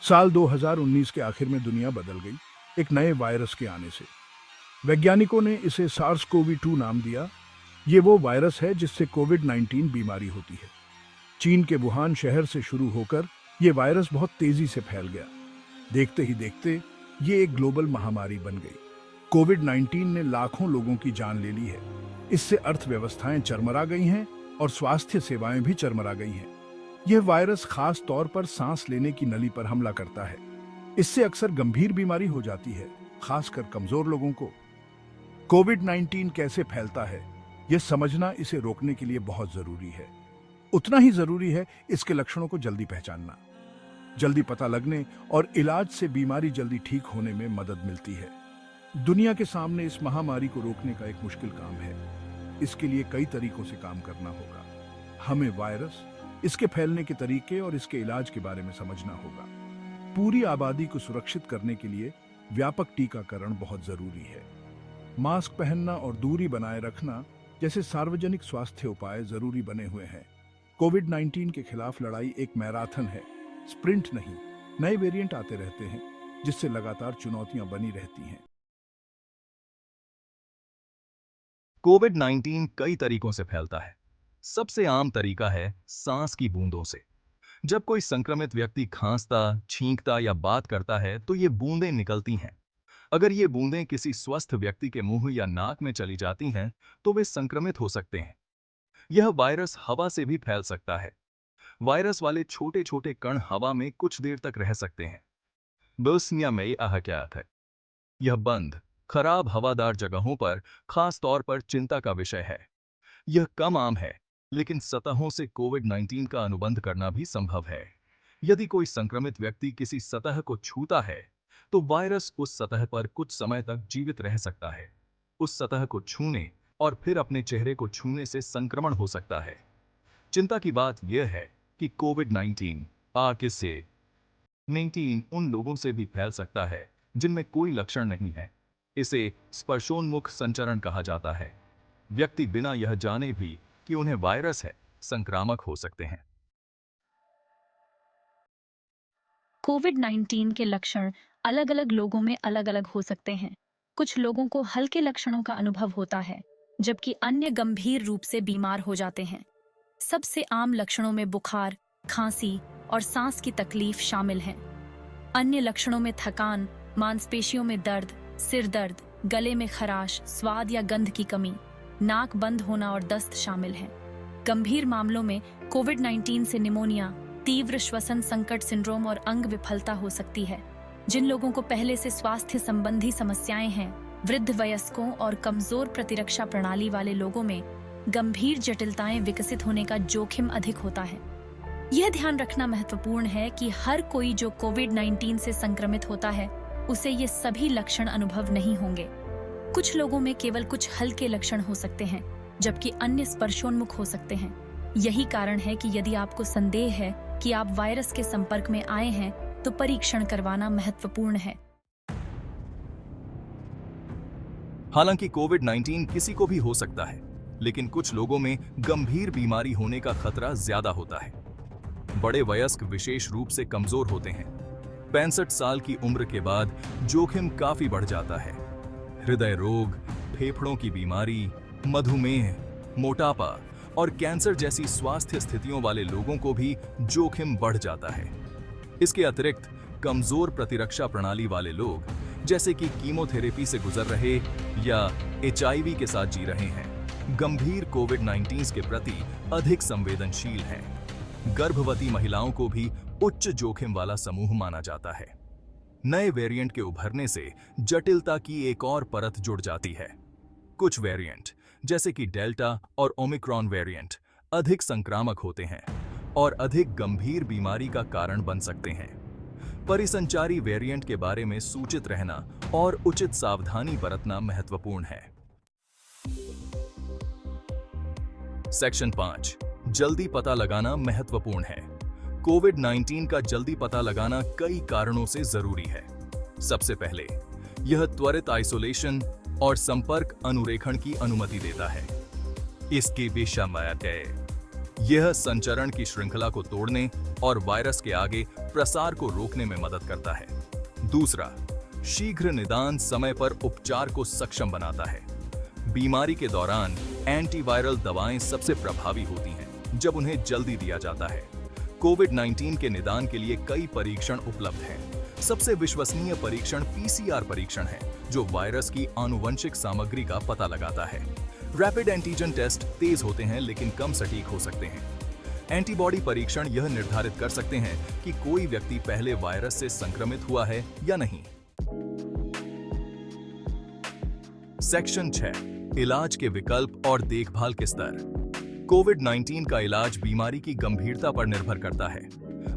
साल 2019 के आखिर में दुनिया बदल गई एक नए वायरस के आने से। वैज्ञानिकों ने इसे सार्स कोवी 2 नाम दिया। ये वो वायरस है जिससे कोविड-19 बीमारी होती है। चीन के वुहान शहर से शुरू होकर ये वायरस बहुत तेजी से फैल गया। देखते ही देखते ये एक ग्लोबल महामारी बन गई। कोविड-19 ने लाखों लोगों की जान ले ली है। इससे अर्थव्यवस्थाएं चरमरा गई हैं और स्वास्थ्य सेवाएं भी चरमरा गई हैं। यह वायरस खास तौर पर सांस लेने की नली पर हमला करता है। इससे अक्सर गंभीर बीमारी हो जाती है, खासकर कमजोर लोगों को। कोविड-19 कैसे फैलता है, यह समझना इसे रोकने के लिए बहुत जरूरी है। उतना ही जरूरी है इसके लक्षणों को जल्दी पहचानना। जल्दी पता लगने और इलाज से बीमारी जल्दी ठीक होने में मदद मिलती है। दुनिया के सामने इस महामारी को रोकने का एक मुश्किल काम है। इसके लिए कई तरीकों से काम करना होगा। हमें वायरस, इसके फैलने के तरीके और इसके इलाज के बारे में समझना होगा। पूरी आबादी को सुरक्षित करने के लिए व्यापक टीकाकरण बहुत जरूरी है। मास्क पहनना और दूरी बनाए रखना जैसे सार्वजनिक स्वास्थ्य उपाय जरूरी बने हुए हैं। कोविड-19 के खिलाफ लड़ाई एक मैराथन है, स्प्रिंट नहीं। नए वेरिएंट आते रहते हैं, जिससे लगातार चुनौतियां बनी रहती हैं। कोविड-19 कई तरीकों से फैलता है। सबसे आम तरीका है सांस की बूंदों से। जब कोई संक्रमित व्यक्ति खांसता, छींकता या बात करता है तो ये बूंदें निकलती हैं। अगर ये बूंदें किसी स्वस्थ व्यक्ति के मुंह या नाक में चली जाती हैं तो वे संक्रमित हो सकते हैं। यह वायरस हवा से भी फैल सकता है। वायरस वाले छोटे छोटे कण हवा में कुछ देर तक रह सकते हैं। बोस्निया में क्या है। यह बंद, खराब हवादार जगहों पर खास तौर पर चिंता का विषय है। यह कम आम है, लेकिन सतहों से कोविड-19 का अनुबंध करना भी संभव है। यदि कोई संक्रमित व्यक्ति किसी सतह को छूता है, तो वायरस उस सतह पर कुछ समय तक जीवित रह सकता है। उस सतह को छूने और फिर अपने चेहरे को छूने से संक्रमण हो सकता है। चिंता की बात यह है कि कोविड-19 किससे 19 उन लोगों से भी फैल सकता है जिनमें कोई लक्षण नहीं है। इसे स्पर्शोन्मुख संचरण कहा जाता है। व्यक्ति बिना यह जाने भी कि उन्हें वायरस है, संक्रामक हो सकते हैं। कोविड-19 के लक्षण अलग-अलग लोगों में अलग-अलग हो सकते हैं। कुछ लोगों को हल्के लक्षणों का अनुभव होता है, जबकि अन्य गंभीर रूप से बीमार हो जाते हैं। सबसे आम लक्षणों में बुखार, खांसी और सांस की तकलीफ शामिल हैं। अन्य लक्षणों में थकान, मांसपेशियों में दर्द, सिर दर्द, गले में खराश, स्वाद या गंध की कमी, नाक बंद होना और दस्त शामिल हैं। गंभीर मामलों में कोविड-19 से निमोनिया, तीव्र श्वसन संकट सिंड्रोम और अंग विफलता हो सकती है। जिन लोगों को पहले से स्वास्थ्य संबंधी समस्याएं हैं, वृद्ध वयस्कों और कमजोर प्रतिरक्षा प्रणाली वाले लोगों में गंभीर जटिलताएं विकसित होने का जोखिम अधिक होता है। यह ध्यान रखना महत्वपूर्ण है कि हर कोई जो कोविड-19 से संक्रमित होता है, उसे ये सभी लक्षण अनुभव नहीं होंगे। कुछ लोगों में केवल कुछ हल्के लक्षण हो सकते हैं, जबकि अन्य स्पर्शोन्मुख हो सकते हैं। यही कारण है कि यदि आपको संदेह है कि आप वायरस के संपर्क में आए हैं, तो परीक्षण करवाना महत्वपूर्ण है। हालांकि कोविड-19 किसी को भी हो सकता है, लेकिन कुछ लोगों में गंभीर बीमारी होने का खतरा ज्यादा होता है। बड़े वयस्क विशेष रूप से कमजोर होते हैं। 65 साल की उम्र के बाद जोखिम काफी बढ़ जाता है। हृदय रोग, फेफड़ों की बीमारी, मधुमेह, मोटापा और कैंसर जैसी स्वास्थ्य स्थितियों वाले लोगों को भी जोखिम बढ़ जाता है। इसके अतिरिक्त कमजोर प्रतिरक्षा प्रणाली वाले लोग, जैसे कि कीमोथेरेपी से गुजर रहे या एचआईवी के साथ जी रहे हैं, गंभीर कोविड-19 के प्रति अधिक संवेदनशील हैं। गर्भवती महिलाओं को भी उच्च जोखिम वाला समूह माना जाता है। नए वेरिएंट के उभरने से जटिलता की एक और परत जुड़ जाती है। कुछ वेरिएंट, जैसे कि डेल्टा और ओमिक्रॉन वेरिएंट, अधिक संक्रामक होते हैं और अधिक गंभीर बीमारी का कारण बन सकते हैं। परिसंचारी वेरिएंट के बारे में सूचित रहना और उचित सावधानी बरतना महत्वपूर्ण है। सेक्शन 5, जल्दी पता लगाना महत्वपूर्ण है। कोविड-19 का जल्दी पता लगाना कई कारणों से जरूरी है। सबसे पहले, यह त्वरित आइसोलेशन और संपर्क अनुरेखण की अनुमति देता है। इसके विषमयक है। यह संचरण की श्रृंखला को तोड़ने और वायरस के आगे प्रसार को रोकने में मदद करता है। दूसरा, शीघ्र निदान समय पर उपचार को सक्षम बनाता है। बीमारी के दौरान एंटीवायरल दवाएं सबसे प्रभावी होती हैं जब उन्हें जल्दी दिया जाता है। कोविड-19 के निदान के लिए कई परीक्षण उपलब्ध हैं। सबसे विश्वसनीय परीक्षण पीसीआर परीक्षण है, जो वायरस की आनुवंशिक सामग्री का पता लगाता है। रैपिड एंटीजन टेस्ट तेज होते हैं लेकिन कम सटीक हो सकते हैं। एंटीबॉडी परीक्षण यह निर्धारित कर सकते हैं कि कोई व्यक्ति पहले वायरस से संक्रमित हुआ है या नहीं। सेक्शन 6, इलाज के विकल्प और देखभाल के स्तर। कोविड-19 का इलाज बीमारी की गंभीरता पर निर्भर करता है।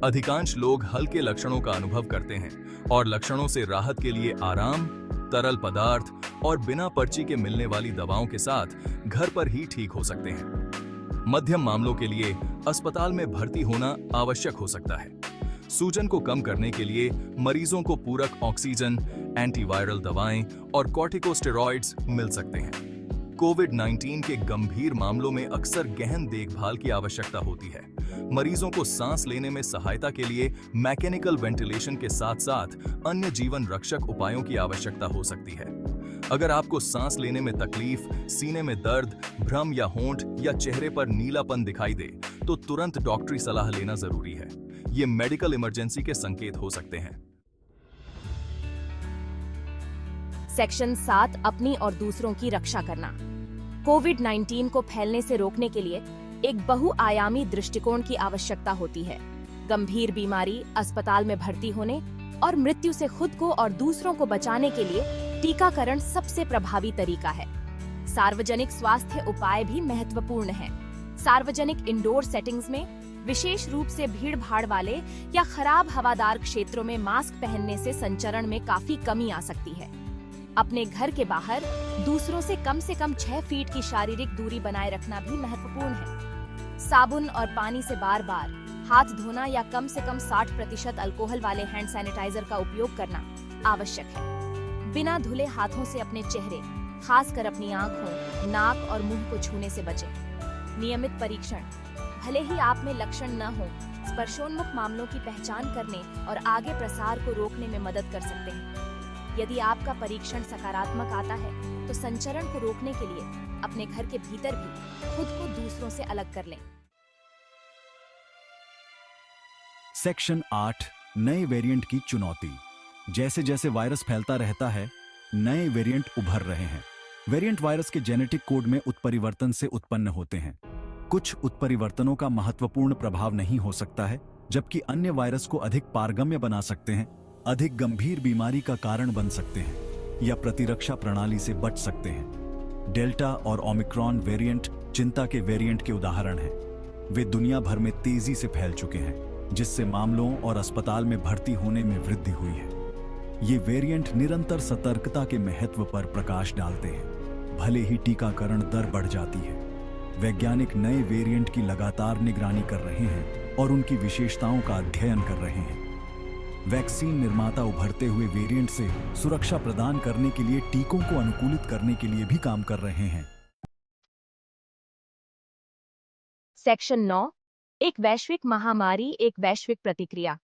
अधिकांश लोग हल्के लक्षणों का अनुभव करते हैं और लक्षणों से राहत के लिए आराम, तरल पदार्थ और बिना पर्ची के मिलने वाली दवाओं के साथ घर पर ही ठीक हो सकते हैं। मध्यम मामलों के लिए अस्पताल में भर्ती होना आवश्यक हो सकता है। सूजन को कम करने के लिए मरीजों को पूरक ऑक्सीजन, एंटीवायरल दवाएं और कॉर्टिकोस्टेरॉइड्स मिल सकते हैं। कोविड-19 के गंभीर मामलों में अक्सर गहन देखभाल की आवश्यकता होती है। मरीजों को सांस लेने में सहायता के लिए मैकेनिकल वेंटिलेशन के साथ-साथ अन्य जीवन रक्षक उपायों की आवश्यकता हो सकती है। अगर आपको सांस लेने में तकलीफ, सीने में दर्द, भ्रम या होंठ या चेहरे पर नीलापन दिखाई दे, तो तुरंत डॉक्टरी सलाह लेना जरूरी है। ये मेडिकल इमरजेंसी के संकेत हो सकते हैं। सेक्शन 7, अपनी और दूसरों की रक्षा करना। कोविड-19 को फैलने से रोकने के लिए एक बहुआयामी दृष्टिकोण की आवश्यकता होती है। गंभीर बीमारी, अस्पताल में भर्ती होने और मृत्यु से खुद को और दूसरों को बचाने के लिए टीकाकरण सबसे प्रभावी तरीका है। सार्वजनिक स्वास्थ्य उपाय भी महत्वपूर्ण हैं। सार्वजनिक इंडोर सेटिंग्स में, विशेष रूप से भीड़-भाड़ वाले या खराब हवादार क्षेत्रों में मास्क पहनने से संचरण में काफी कमी आ सकती है। अपने घर के बाहर दूसरों से कम 6 फीट की शारीरिक दूरी बनाए रखना भी महत्वपूर्ण है। साबुन और पानी से बार-बार हाथ धोना या कम से कम 60% अल्कोहल वाले हैंड सैनिटाइजर का उपयोग करना आवश्यक है। बिना धुले हाथों से अपने चेहरे, खासकर अपनी आंखों, नाक और मुंह को छूने से बचें। नियमित परीक्षण, भले ही आप में लक्षण न हो, स्पर्शोन्मुख मामलों की पहचान करने और आगे प्रसार को रोकने में मदद कर सकते हैं। यदि आपका परीक्षण सकारात्मक आता है, तो संचरण को रोकने के लिए अपने घर के भीतर भी खुद को दूसरों से अलग कर लें। सेक्शन 8, नए वेरिएंट की चुनौती। जैसे जैसे वायरस फैलता रहता है, नए वेरिएंट उभर रहे हैं। वेरिएंट वायरस के जेनेटिक कोड में उत्परिवर्तन से उत्पन्न होते हैं। कुछ उत्परिवर्तनों का महत्वपूर्ण प्रभाव नहीं हो सकता है, जबकि अन्य वायरस को अधिक पारगम्य बना सकते हैं, अधिक गंभीर बीमारी का कारण बन सकते हैं या प्रतिरक्षा प्रणाली से बच सकते हैं। डेल्टा और ओमिक्रॉन वेरिएंट चिंता के वेरिएंट के उदाहरण हैं। वे दुनिया भर में तेजी से फैल चुके हैं, जिससे मामलों और अस्पताल में भर्ती होने में वृद्धि हुई है। ये वेरिएंट निरंतर सतर्कता के महत्व पर प्रकाश डालते हैं, भले ही टीकाकरण दर बढ़ जाती है। वैज्ञानिक नए वेरिएंट की लगातार निगरानी कर रहे हैं और उनकी विशेषताओं का अध्ययन कर रहे हैं। वैक्सीन निर्माता उभरते हुए वेरिएंट से सुरक्षा प्रदान करने के लिए टीकों को अनुकूलित करने के लिए भी काम कर रहे हैं। सेक्शन 9, एक वैश्विक महामारी, एक वैश्विक प्रतिक्रिया।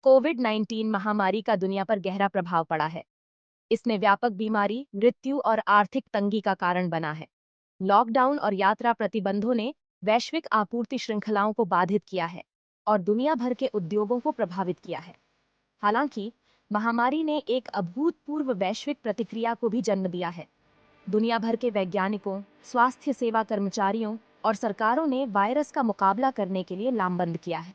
कोविड-19 महामारी का दुनिया पर गहरा प्रभाव पड़ा है। इसने व्यापक बीमारी, मृत्यु और आर्थिक तंगी का कारण बना है। लॉकडाउन और यात्रा प्रतिबंधों ने वैश्विक आपूर्ति श्रृंखलाओं को बाधित किया है और दुनिया भर के उद्योगों को प्रभावित किया है। हालांकि महामारी ने एक अभूतपूर्व वैश्विक प्रतिक्रिया को भी जन्म दिया है। दुनिया भर के वैज्ञानिकों, स्वास्थ्य सेवा कर्मचारियों और सरकारों ने वायरस का मुकाबला करने के लिए लामबंद किया है।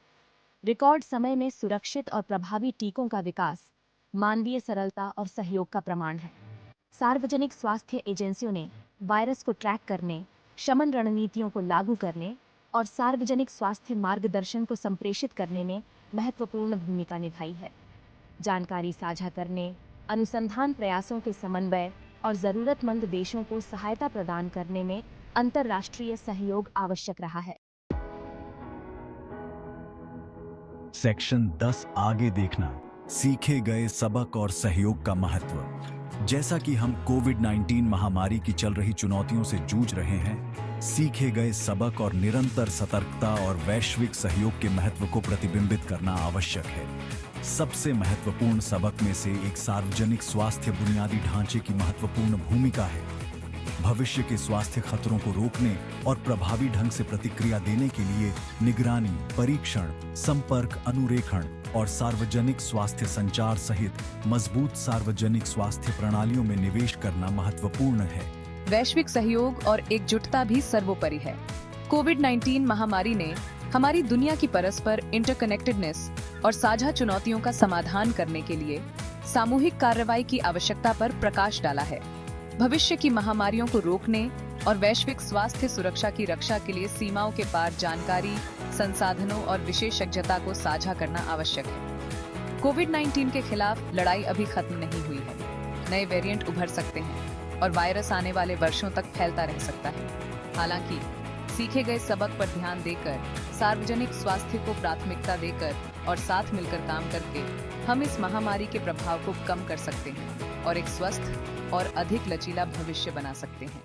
रिकॉर्ड समय में सुरक्षित और प्रभावी टीकों का विकास मानवीय सरलता और सहयोग का प्रमाण है। सार्वजनिक स्वास्थ्य एजेंसियों ने वायरस को ट्रैक करने, शमन रणनीतियों को लागू करने और सार्वजनिक स्वास्थ्य मार्गदर्शन को संप्रेषित करने में महत्वपूर्ण भूमिका निभाई है। जानकारी साझा करने, अनुसंधान प्रयासों के समन्वय और जरूरतमंद देशों को सहायता प्रदान करने में अंतर्राष्ट्रीय सहयोग आवश्यक रहा है। सेक्शन 10, आगे देखना, सीखे गए सबक और सहयोग का महत्व। जैसा कि हम कोविड-19 महामारी की चल रही चुनौतियों से जूझ रहे हैं, सीखे गए सबक और निरंतर सतर्कता और वैश्विक सहयोग के महत्व को प्रतिबिंबित करना आवश्यक है। सबसे महत्वपूर्ण सबक में से एक सार्वजनिक स्वास्थ्य बुनियादी ढांचे की महत्वपूर्ण भूमिका है। भविष्य के स्वास्थ्य खतरों को रोकने और प्रभावी ढंग से प्रतिक्रिया देने के लिए निगरानी, परीक्षण, संपर्क, अनुरेखण और सार्वजनिक स्वास्थ्य संचार सहित मजबूत सार्वजनिक स्वास्थ्य प्रणालियों में निवेश करना महत्वपूर्ण है। वैश्विक सहयोग और एकजुटता भी सर्वोपरि है। कोविड-19 महामारी ने हमारी दुनिया की परस्पर इंटरकनेक्टेडनेस और साझा चुनौतियों का समाधान करने के लिए सामूहिक कार्रवाई की आवश्यकता पर प्रकाश डाला है। भविष्य की महामारियों को रोकने और वैश्विक स्वास्थ्य सुरक्षा की रक्षा के लिए सीमाओं के पार जानकारी, संसाधनों और विशेषज्ञता को साझा करना आवश्यक है। कोविड-19 के खिलाफ लड़ाई अभी खत्म नहीं हुई है। नए वेरिएंट उभर सकते हैं और वायरस आने वाले वर्षों तक फैलता रह सकता है। हालांकि सीखे गए सबक पर ध्यान देकर, सार्वजनिक स्वास्थ्य को प्राथमिकता देकर और साथ मिलकर काम करके हम इस महामारी के प्रभाव को कम कर सकते हैं और एक स्वस्थ और अधिक लचीला भविष्य बना सकते हैं।